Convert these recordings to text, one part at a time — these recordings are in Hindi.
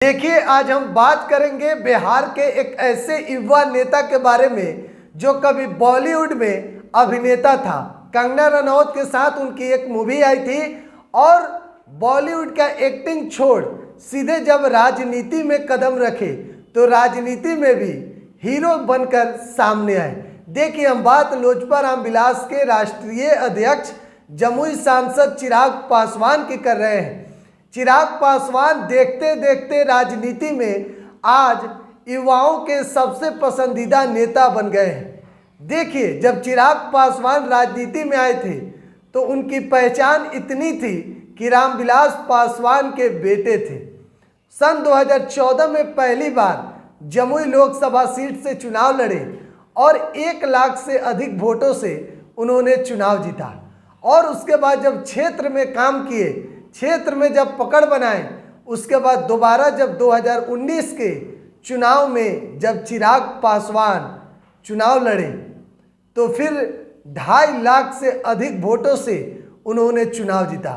देखिए, आज हम बात करेंगे बिहार के एक ऐसे युवा नेता के बारे में जो कभी बॉलीवुड में अभिनेता था। कंगना रनौत के साथ उनकी एक मूवी आई थी और बॉलीवुड का एक्टिंग छोड़ सीधे जब राजनीति में कदम रखे तो राजनीति में भी हीरो बनकर सामने आए। देखिए, हम बात लोजपा रामविलास के राष्ट्रीय अध्यक्ष जमुई सांसद चिराग पासवान की कर रहे हैं। चिराग पासवान देखते देखते राजनीति में आज युवाओं के सबसे पसंदीदा नेता बन गए हैं। देखिए, जब चिराग पासवान राजनीति में आए थे तो उनकी पहचान इतनी थी कि रामविलास पासवान के बेटे थे। सन 2014 में पहली बार जमुई लोकसभा सीट से चुनाव लड़े और 1 लाख से अधिक वोटों से उन्होंने चुनाव जीता। और उसके बाद जब क्षेत्र में काम किए, क्षेत्र में जब पकड़ बनाए, उसके बाद दोबारा जब 2019 के चुनाव में जब चिराग पासवान चुनाव लड़े तो फिर 2.5 लाख से अधिक वोटों से उन्होंने चुनाव जीता।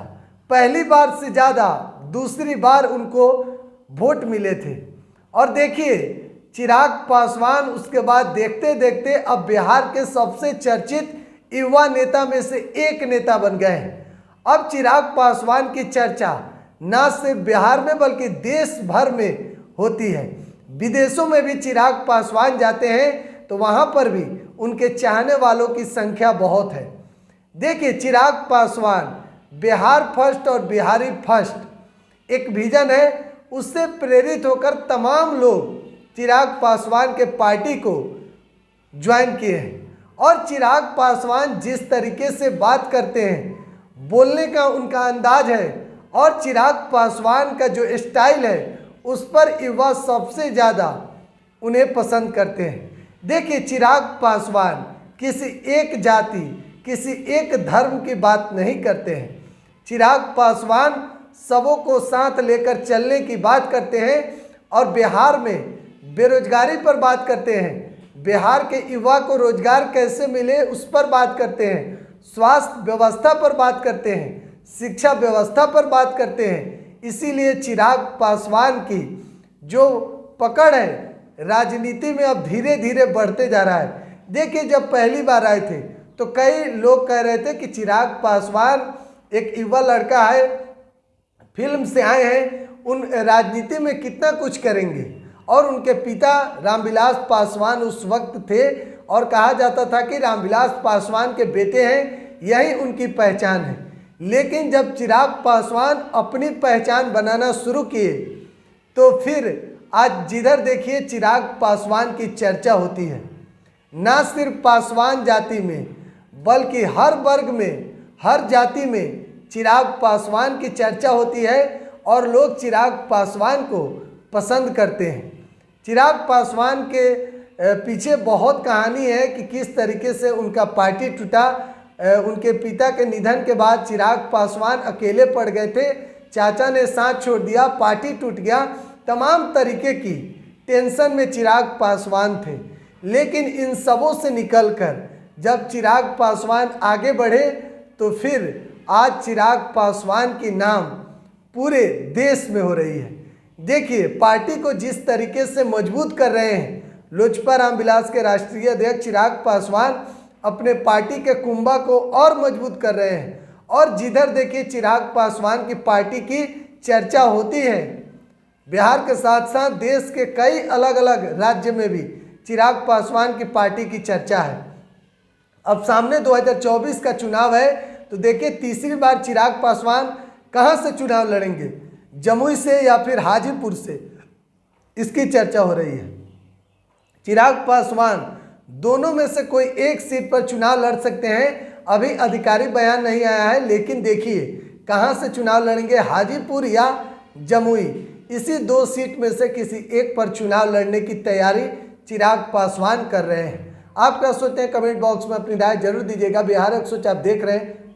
पहली बार से ज़्यादा दूसरी बार उनको वोट मिले थे। और देखिए, चिराग पासवान उसके बाद देखते देखते अब बिहार के सबसे चर्चित युवा नेता में से एक नेता बन गए हैं। अब चिराग पासवान की चर्चा न सिर्फ बिहार में बल्कि देश भर में होती है। विदेशों में भी चिराग पासवान जाते हैं तो वहाँ पर भी उनके चाहने वालों की संख्या बहुत है। देखिए, चिराग पासवान बिहार फर्स्ट और बिहारी फर्स्ट एक विजन है, उससे प्रेरित होकर तमाम लोग चिराग पासवान के पार्टी को ज्वाइन किए हैं। और चिराग पासवान जिस तरीके से बात करते हैं, बोलने का उनका अंदाज है और चिराग पासवान का जो स्टाइल है उस पर युवा सबसे ज़्यादा उन्हें पसंद करते हैं। देखिए, चिराग पासवान किसी एक जाति, किसी एक धर्म की बात नहीं करते हैं। चिराग पासवान सबों को साथ लेकर चलने की बात करते हैं और बिहार में बेरोजगारी पर बात करते हैं। बिहार के युवा को रोजगार कैसे मिले उस पर बात करते हैं, स्वास्थ्य व्यवस्था पर बात करते हैं, शिक्षा व्यवस्था पर बात करते हैं। इसीलिए चिराग पासवान की जो पकड़ है राजनीति में अब धीरे धीरे बढ़ते जा रहा है। देखिए, जब पहली बार आए थे तो कई लोग कह रहे थे कि चिराग पासवान एक युवा लड़का है, फिल्म से आए हैं, उन राजनीति में कितना कुछ करेंगे। और उनके पिता रामविलास पासवान उस वक्त थे और कहा जाता था कि रामविलास पासवान के बेटे हैं, यही उनकी पहचान है। लेकिन जब चिराग पासवान अपनी पहचान बनाना शुरू किए तो फिर आज जिधर देखिए चिराग पासवान की चर्चा होती है। ना सिर्फ पासवान जाति में बल्कि हर वर्ग में, हर जाति में चिराग पासवान की चर्चा होती है और लोग चिराग पासवान को पसंद करते हैं। चिराग पासवान के पीछे बहुत कहानी है कि किस तरीके से उनका पार्टी टूटा। उनके पिता के निधन के बाद चिराग पासवान अकेले पड़ गए थे, चाचा ने साथ छोड़ दिया, पार्टी टूट गया, तमाम तरीके की टेंशन में चिराग पासवान थे। लेकिन इन सबों से निकलकर जब चिराग पासवान आगे बढ़े तो फिर आज चिराग पासवान की नाम पूरे देश में हो रही है। देखिए, पार्टी को जिस तरीके से मजबूत कर रहे हैं लोजपा रामविलास के राष्ट्रीय अध्यक्ष चिराग पासवान, अपने पार्टी के कुंभा को और मजबूत कर रहे हैं। और जिधर देखिए चिराग पासवान की पार्टी की चर्चा होती है, बिहार के साथ साथ देश के कई अलग अलग राज्य में भी चिराग पासवान की पार्टी की चर्चा है। अब सामने 2024 का चुनाव है तो देखिए, तीसरी बार चिराग पासवान कहाँ से चुनाव लड़ेंगे, जमुई से या फिर हाजीपुर से, इसकी चर्चा हो रही है। चिराग पासवान दोनों में से कोई एक सीट पर चुनाव लड़ सकते हैं। अभी आधिकारिक बयान नहीं आया है, लेकिन देखिए कहाँ से चुनाव लड़ेंगे, हाजीपुर या जमुई, इसी 2 सीट में से किसी एक पर चुनाव लड़ने की तैयारी चिराग पासवान कर रहे हैं। आप क्या सोचते हैं, कमेंट बॉक्स में अपनी राय जरूर दीजिएगा। बिहार 104 आप देख रहे हैं।